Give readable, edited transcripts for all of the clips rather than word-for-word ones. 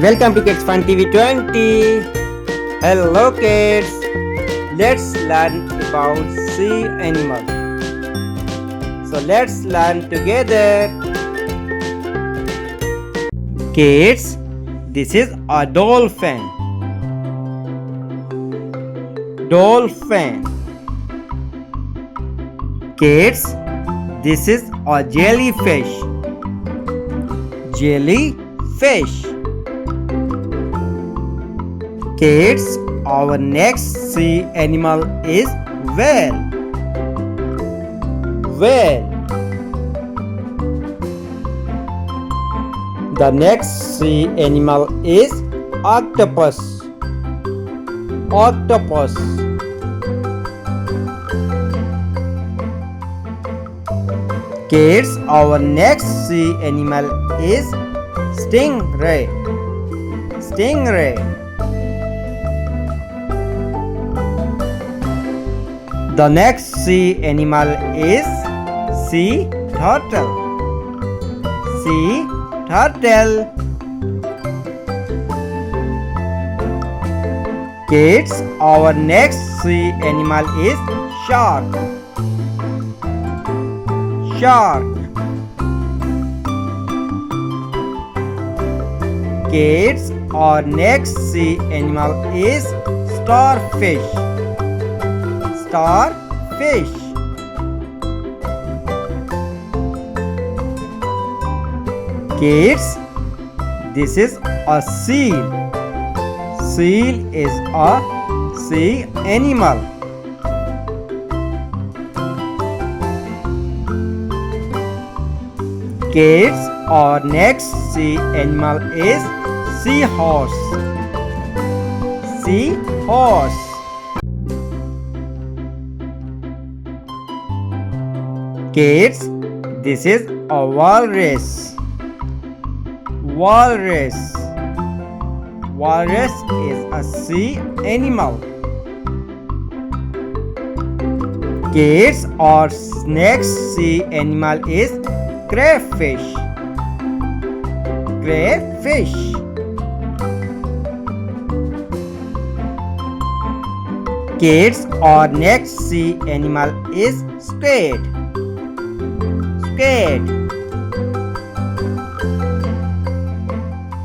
Welcome to Kids Fun TV 20. Hello kids. Let's learn about sea animal. So let's learn together. Kids, this is a dolphin. Dolphin. Kids, this is a jellyfish. Jellyfish. Kids, our next sea animal is whale. Whale. The next sea animal is octopus. Octopus. Kids, our next sea animal is stingray. Stingray. The next sea animal is sea turtle. Sea turtle. Kids, our next sea animal is shark. Shark. Kids, our next sea animal is starfish. Starfish. Kids, this is a seal. Seal is a sea animal. Kids, our next sea animal is seahorse. Seahorse. Kids, this is a walrus. Walrus. Walrus is a sea animal. Kids, our next sea animal is crayfish. Crayfish. Kids, our next sea animal is squid. Squid.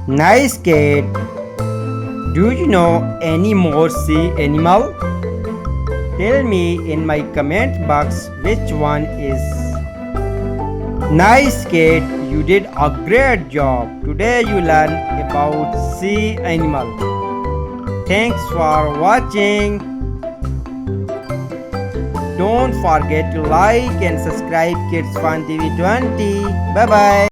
Nice kid. Do you know any more sea animal? Tell me in my comment box which one is. Nice kid, you did a great job. Today you learned about sea animal. Thanks for watching. Don't forget to like and subscribe Kids Fun TV 20. Bye bye.